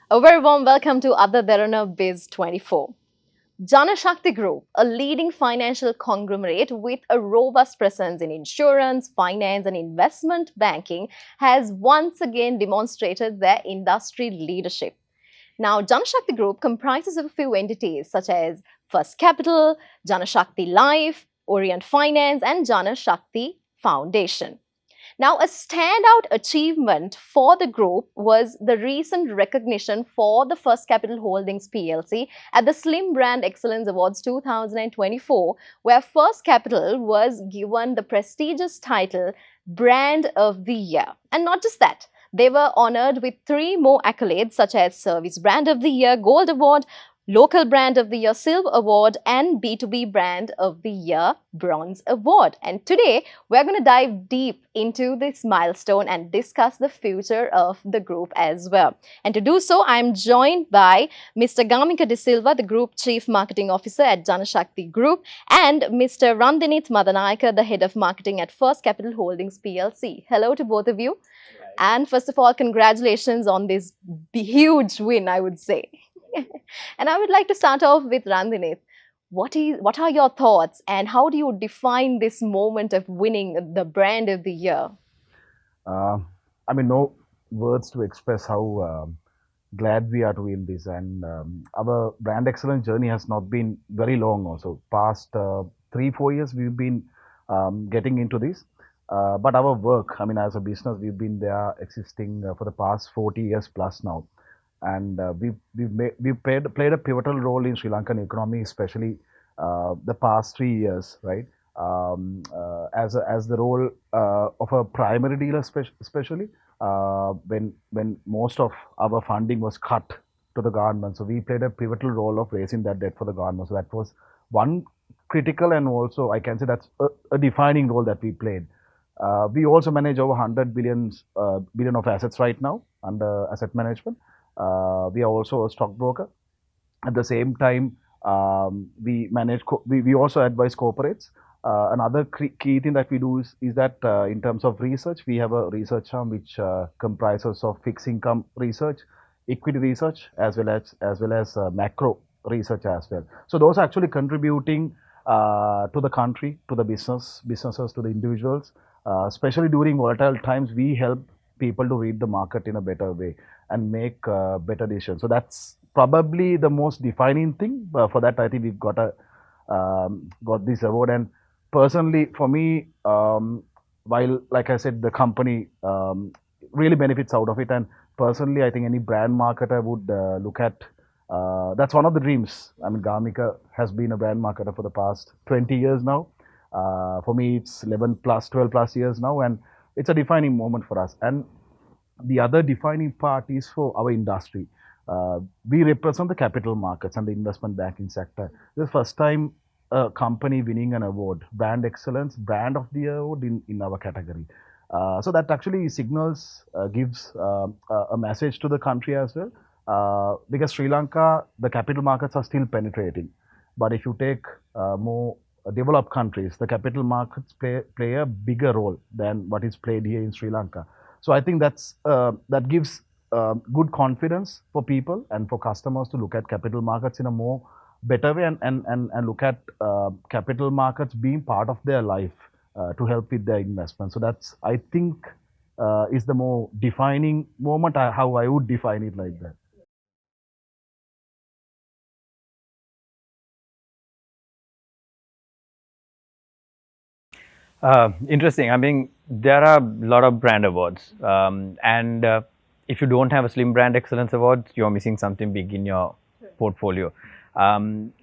A very warm welcome to other Derana Biz 24. Janashakti Group, a leading financial conglomerate with a robust presence in insurance, finance, and investment banking, has once again demonstrated their industry leadership. Now, Janashakti Group comprises of a few entities such as First Capital, Janashakti Life, Orient Finance, and Janashakti Foundation. Now, a standout achievement for the group was the recent recognition for the First Capital Holdings PLC at the Slim Brand Excellence Awards 2024, where First Capital was given the prestigious title Brand of the Year. And not just that, they were honored with three more accolades such as Service Brand of the Year, Gold Award, Local Brand of the Year Silver Award, and B2B Brand of the Year Bronze Award. And today, we're going to dive deep into this milestone and discuss the future of the group as well. And to do so, I'm joined by Mr. Gamika De Silva, the Group Chief Marketing Officer at Janashakti Group, and Mr. Randinith Madanayaka, the Head of Marketing at First Capital Holdings PLC. Hello to both of you. And first of all, congratulations on this huge win, I would say. And I would like to start off with Randinith. What are your thoughts and how do you define this moment of winning the brand of the year? Uh, no words to express how glad we are to win this. And our brand excellence journey has not been very long also. Past 3-4 years, we've been getting into this. But our work, as a business, we've been there existing for the past 40 years plus now. And we've played a pivotal role in Sri Lankan economy, especially the past 3 years, right? As the role of a primary dealer, especially when most of our funding was cut to the government. So we played a pivotal role of raising that debt for the government. So that was one critical, and also I can say that's a defining role that we played. We also manage over 100 billion of assets right now under asset management. We are also a stockbroker. At the same time, we also advise corporates. Another key thing that we do is that in terms of research, we have a research arm which comprises of fixed income research, equity research, as well as macro research as well. So those are actually contributing to the country, to the businesses, to the individuals. Especially during volatile times, we help people to read the market in a better way and make better decisions. So that's probably the most defining thing. For that, I think we've got this award. And personally, for me, while like I said, the company really benefits out of it. And personally, I think any brand marketer would look at. That's one of the dreams. Gamika has been a brand marketer for the past 20 years now. For me, it's 11 plus, 12 plus years now, and it's a defining moment for us. And the other defining part is for our industry. We represent the capital markets and the investment banking sector. This is the first time a company winning an award, Brand Excellence, Brand of the Year award in our category. So that actually signals, gives a message to the country as well. Because Sri Lanka, the capital markets are still penetrating. But if you take more developed countries, the capital markets play a bigger role than what is played here in Sri Lanka. So I think that gives good confidence for people and for customers to look at capital markets in a more better way, and look at capital markets being part of their life to help with their investment. So that's, I think, is the more defining moment, how I would define it like that. Interesting. There are a lot of brand awards, and if you don't have a Slim Brand Excellence Award, you're missing something big in your portfolio.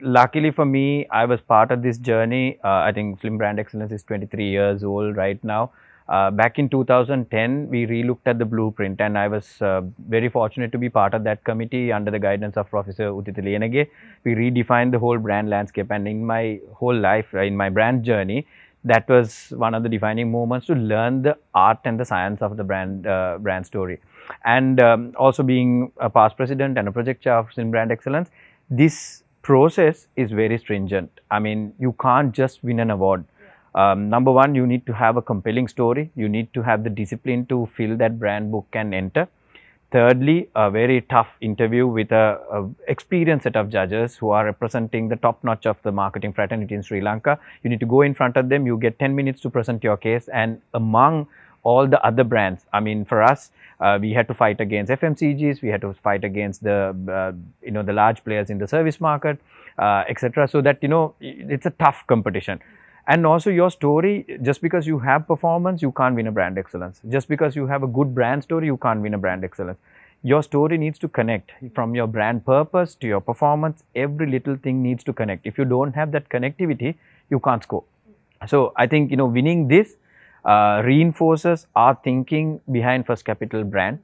Luckily for me, I was part of this journey. I think Slim Brand Excellence is 23 years old right now. Back in 2010, we relooked at the blueprint, and I was very fortunate to be part of that committee under the guidance of Professor Udita Liyanage. We redefined the whole brand landscape, and in my whole life, in my brand journey, that was one of the defining moments to learn the art and the science of the brand story. And also being a past president and a project chair of Slim Brand Excellence, this process is very stringent. You can't just win an award. Number one, you need to have a compelling story. You need to have the discipline to fill that brand book and enter. Thirdly, a very tough interview with a experienced set of judges who are representing the top notch of the marketing fraternity in Sri Lanka. You need to go in front of them. You get 10 minutes to present your case, and among all the other brands, I mean, for us, we had to fight against FMCGs, we had to fight against the the large players in the service market, etc. So that it's a tough competition. And also your story, just because you have performance, you can't win a brand excellence. Just because you have a good brand story, you can't win a brand excellence. Your story needs to connect from your brand purpose to your performance. Every little thing needs to connect. If you don't have that connectivity, you can't score. So I think winning this reinforces our thinking behind First Capital brand.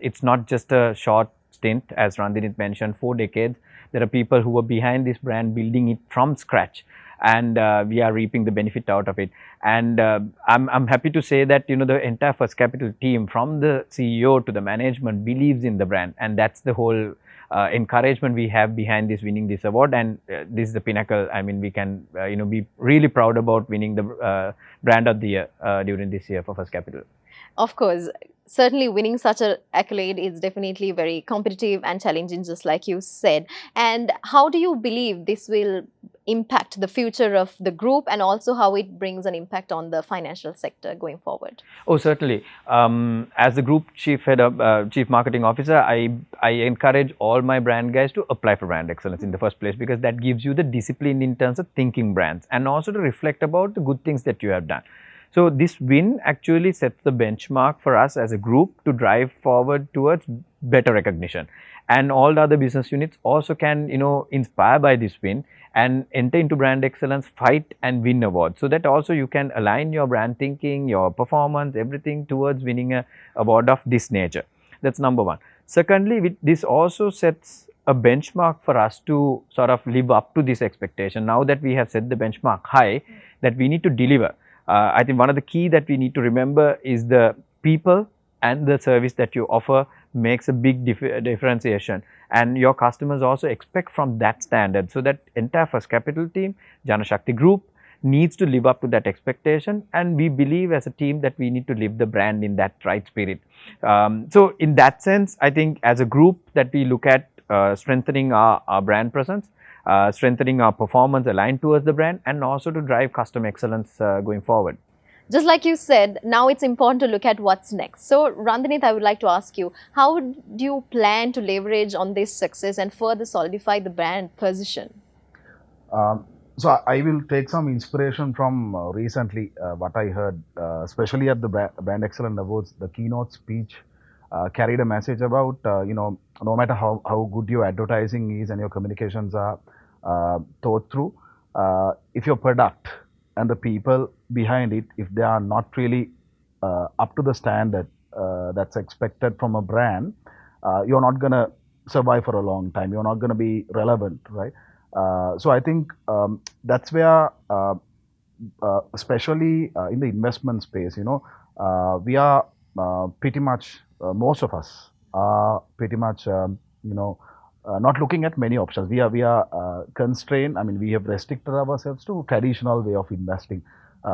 It's not just a short stint, as Randinit mentioned, 4 decades. There are people who were behind this brand, building it from scratch, and we are reaping the benefit out of it. And I'm happy to say that the entire First Capital team, from the CEO to the management, believes in the brand, and that's the whole encouragement we have behind this winning this award. And this is the pinnacle. I mean, we can be really proud about winning the brand of the year during this year for First Capital. Of course, certainly winning such an accolade is definitely very competitive and challenging, just like you said. And how do you believe this will impact the future of the group, and also how it brings an impact on the financial sector going forward? Oh, certainly. As the group chief marketing officer, I encourage all my brand guys to apply for brand excellence in the first place, because that gives you the discipline in terms of thinking brands, and also to reflect about the good things that you have done. So this win actually sets the benchmark for us as a group to drive forward towards better recognition. And all the other business units also can, inspire by this win and enter into brand excellence, fight and win awards. So that also you can align your brand thinking, your performance, everything towards winning a award of this nature. That's number one. Secondly, this also sets a benchmark for us to sort of live up to this expectation. Now that we have set the benchmark high, that we need to deliver. I think one of the key that we need to remember is the people and the service that you offer makes a big differentiation, and your customers also expect from that standard. So that entire First Capital team, Jana Shakti Group, needs to live up to that expectation, and we believe as a team that we need to live the brand in that right spirit. So in that sense, I think as a group that we look at strengthening our brand presence, strengthening our performance aligned towards the brand, and also to drive customer excellence going forward. Just like you said, now it's important to look at what's next. So, Randinit, I would like to ask you, how do you plan to leverage on this success and further solidify the brand position? So I will take some inspiration from recently what I heard, especially at the Brand Excellence Awards. The keynote speech carried a message about, no matter how good your advertising is and your communications are thought through, if your product and the people behind it, if they are not really up to the standard that's expected from a brand, you're not going to survive for a long time. You're not going to be relevant, right? So I think that's where, especially in the investment space, we are pretty much, most of us are pretty much, not looking at many options. We are constrained. I mean, we have restricted ourselves to traditional way of investing.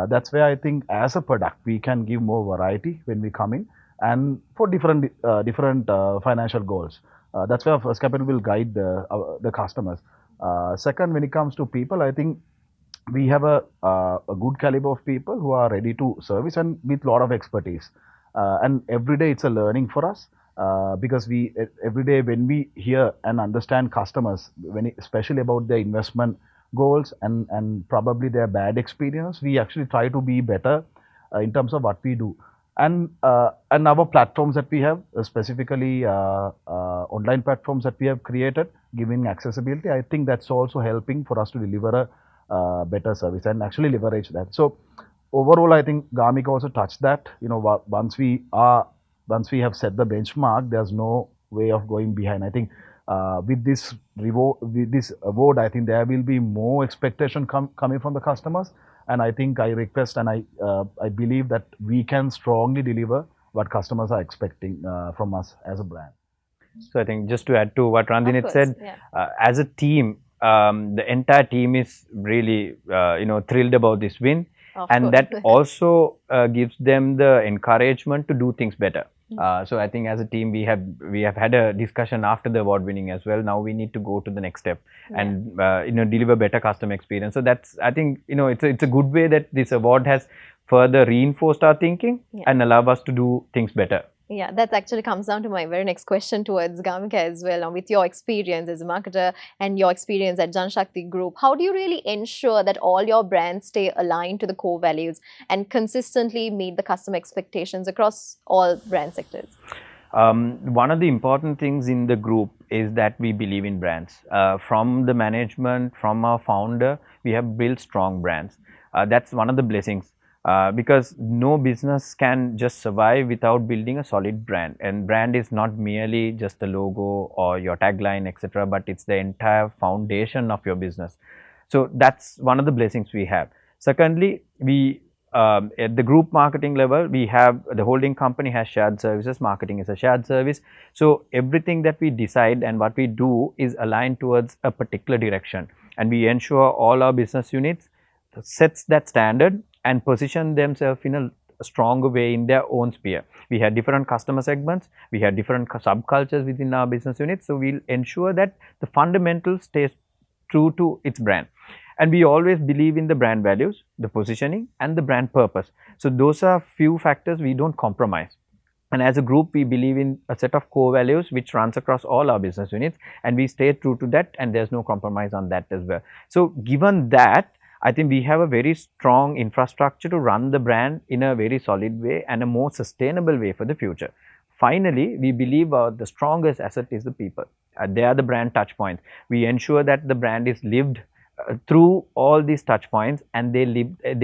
That's where I think as a product we can give more variety when we come in, and for different financial goals. That's where First Capital will guide the customers. Second, when it comes to people, I think we have a good caliber of people who are ready to service and with a lot of expertise. And every day it's a learning for us, because every day when we hear and understand customers, especially about their investment goals and probably their bad experience, we actually try to be better in terms of what we do. And our platforms that we have, specifically online platforms that we have created, giving accessibility, I think that's also helping for us to deliver a better service and actually leverage that. So overall, I think Garmik also touched that. Once we have set the benchmark, there's no way of going behind. I think with this award, I think there will be more expectation coming from the customers. And I think I request and I believe that we can strongly deliver what customers are expecting from us as a brand. So I think just to add to what Randinit said, as a team, the entire team is really thrilled about this win, and that also gives them the encouragement to do things better. So I think as a team we have had a discussion after the award winning as well. Now we need to go to the next step and deliver better customer experience. So that's, I think, it's a good way that this award has further reinforced our thinking and allow us to do things better. Yeah, that actually comes down to my very next question towards Gamika as well. Now, with your experience as a marketer and your experience at Janshakti Group, how do you really ensure that all your brands stay aligned to the core values and consistently meet the customer expectations across all brand sectors? One of the important things in the group is that we believe in brands. From the management, from our founder, we have built strong brands. That's one of the blessings. Because no business can just survive without building a solid brand, and brand is not merely just a logo or your tagline, etc., but it's the entire foundation of your business. So that's one of the blessings we have. Secondly, we at the group marketing level, we have the holding company has shared services. Marketing is a shared service. So everything that we decide and what we do is aligned towards a particular direction, and we ensure all our business units sets that standard and position themselves in a stronger way in their own sphere. We have different customer segments, we have different subcultures within our business units, so we'll ensure that the fundamentals stays true to its brand. And we always believe in the brand values, the positioning and the brand purpose. So those are few factors we don't compromise. And as a group, we believe in a set of core values which runs across all our business units, and we stay true to that, and there's no compromise on that as well. So given that, I think we have a very strong infrastructure to run the brand in a very solid way and a more sustainable way for the future. Finally, we believe the strongest asset is the people. They are the brand touch points. We ensure that the brand is lived through all these touch points, and they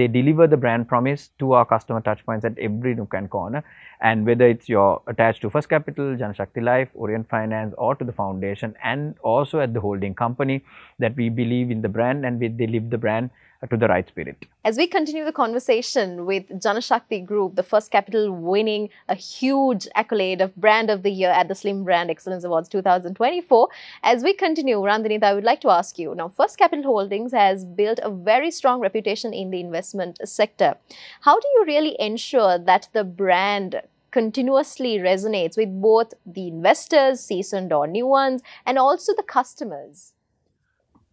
deliver the brand promise to our customer touch points at every nook and corner. And whether it's your attached to First Capital, Janshakti Life, Orient Finance, or to the foundation, and also at the holding company, that we believe in the brand and they live the brand to the right spirit. As we continue the conversation with Janashakti Group, the First Capital winning a huge accolade of Brand of the Year at the Slim Brand Excellence Awards 2024, as we continue, Randinita, I would like to ask you, now First Capital Holdings has built a very strong reputation in the investment sector. How do you really ensure that the brand continuously resonates with both the investors, seasoned or new ones, and also the customers?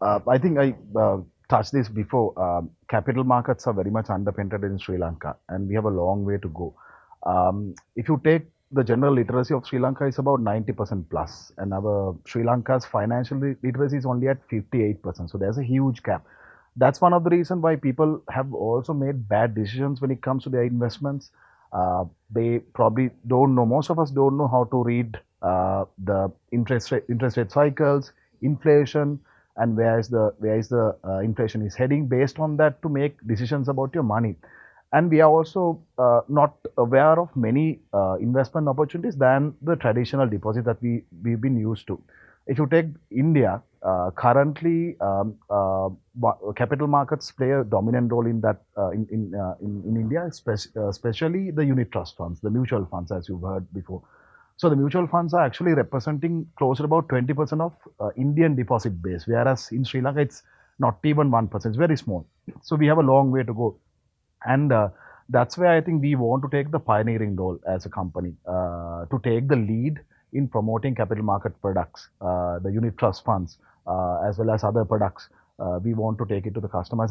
I think I touched this before. Capital markets are very much underpenetrated in Sri Lanka, and we have a long way to go. If you take the general literacy of Sri Lanka, is about 90% plus, and our Sri Lanka's financial literacy is only at 58%. So there's a huge gap. That's one of the reasons why people have also made bad decisions when it comes to their investments. They probably don't know. Most of us don't know how to read the interest rate cycles, inflation, and where is the inflation is heading, based on that to make decisions about your money. And we are also not aware of many investment opportunities than the traditional deposit that we've been used to. If you take India, currently capital markets play a dominant role in that in India, especially the unit trust funds, the mutual funds, as you've heard before. So the mutual funds are actually representing close to about 20% of Indian deposit base, whereas in Sri Lanka it's not even 1%. It's very small. So we have a long way to go, and that's where I think we want to take the pioneering role as a company, to take the lead in promoting capital market products, the unit trust funds, as well as other products. We want to take it to the customers,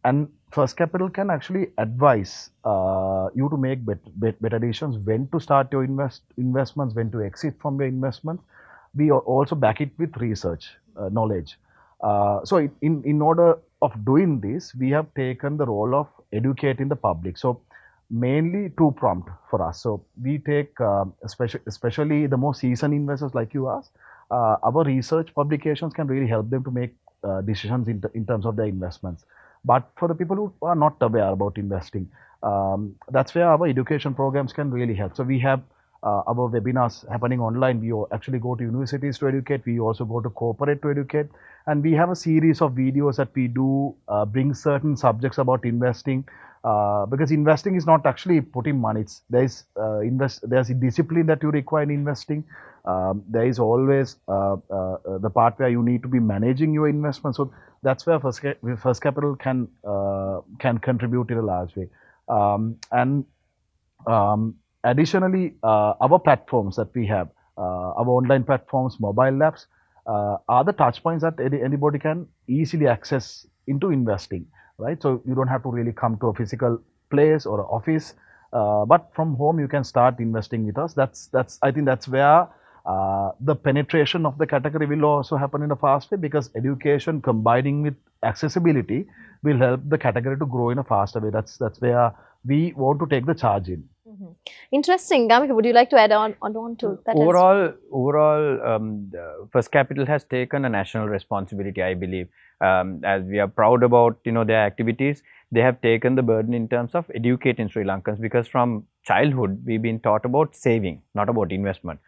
and First Capital can actually advise you to make better decisions, when to start your investments, when to exit from your investments. We also back it with research, knowledge. So in order of doing this, we have taken the role of educating the public. So mainly two prompt for us. So we take, especially the more seasoned investors like you asked, our research publications can really help them to make decisions in terms of their investments. But for the people who are not aware about investing, that's where our education programs can really help. So we have our webinars happening online. We actually go to universities to educate. We also go to corporate to educate. And we have a series of videos that we do bring certain subjects about investing, because investing is not actually putting money. There's a discipline that you require in investing. There is always the part where you need to be managing your investment. So that's where First Capital can contribute in a large way. And additionally, our platforms that we have, our online platforms, mobile apps, are the touch points that anybody can easily access into investing, right? So you don't have to really come to a physical place or office, but from home you can start investing with us. That's I think that's where the penetration of the category will also happen in a fast way, because education combining with accessibility will help the category to grow in a faster way. That's where we want to take the charge in. Mhm. Interesting. Gamika, would you like to add on to that? First Capital has taken a national responsibility, I believe. As we are proud about their activities, they have taken the burden in terms of educating Sri Lankans, because from childhood we've been taught about saving, not about investment.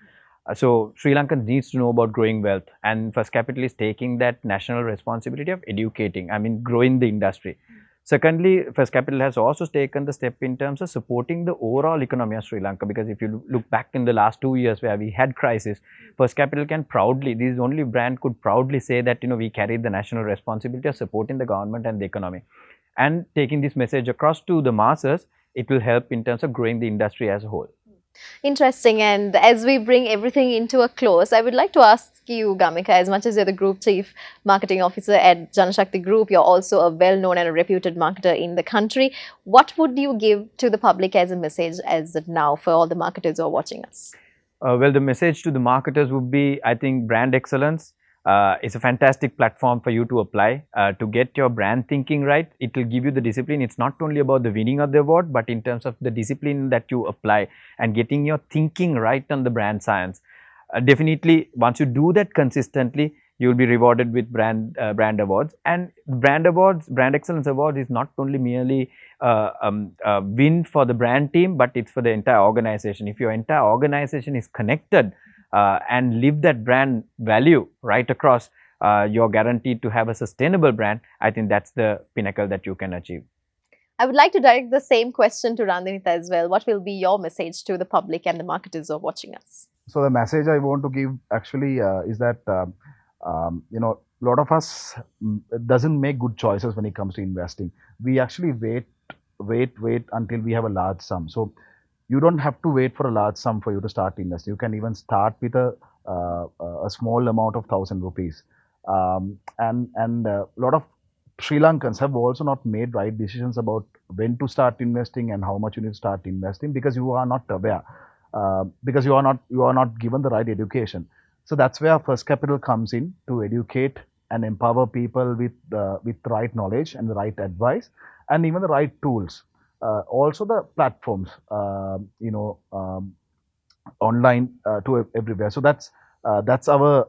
So Sri Lanka needs to know about growing wealth, and First Capital is taking that national responsibility of educating, I mean growing the industry. Secondly, First Capital has also taken the step in terms of supporting the overall economy of Sri Lanka, because if you look back in the last 2 years where we had crisis, First Capital can proudly, this is the only brand could proudly say that we carried the national responsibility of supporting the government and the economy. And taking this message across to the masses, it will help in terms of growing the industry as a whole. Interesting. And as we bring everything into a close, I would like to ask you, Gamika, as much as you're the Group Chief Marketing Officer at Janashakti Group, you're also a well-known and a reputed marketer in the country. What would you give to the public as a message as of now for all the marketers who are watching us? Well, the message to the marketers would be, I think, brand excellence. It's a fantastic platform for you to apply to get your brand thinking right. It will give you the discipline. It's not only about the winning of the award, but in terms of the discipline that you apply and getting your thinking right on the brand science. Definitely, once you do that consistently, you will be rewarded with brand awards. And brand excellence award is not only merely a win for the brand team, but it's for the entire organization. If your entire organization is connected and live that brand value right across, you're guaranteed to have a sustainable brand. I think that's the pinnacle that you can achieve. I would like to direct the same question to Randinita as well. What will be your message to the public and the marketers who are watching us? So the message I want to give actually is that a lot of us doesn't make good choices when it comes to investing. We actually wait until we have a large sum. So you don't have to wait for a large sum for you to start investing. You can even start with a small amount of 1,000 rupees. And a lot of Sri Lankans have also not made right decisions about when to start investing and how much you need to start investing, because you are not aware, because you are not given the right education. So that's where First Capital comes in to educate and empower people with the right knowledge and the right advice and even the right tools. Also the platforms, online to everywhere. So that's our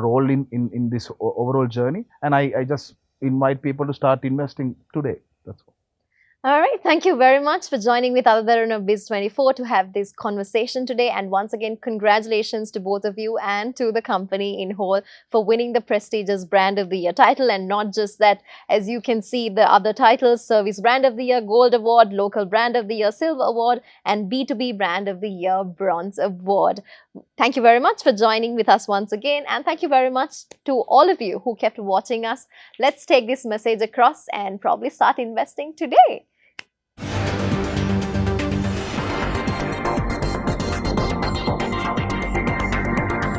role in this overall journey. And I just invite people to start investing today. That's all. All right. Thank you very much for joining with Derana Biz 24 to have this conversation today. And once again, congratulations to both of you and to the company in whole for winning the prestigious Brand of the Year title. And not just that, as you can see, the other titles: Service Brand of the Year, Gold Award, Local Brand of the Year, Silver Award, and B2B Brand of the Year, Bronze Award. Thank you very much for joining with us once again. And thank you very much to all of you who kept watching us. Let's take this message across and probably start investing today.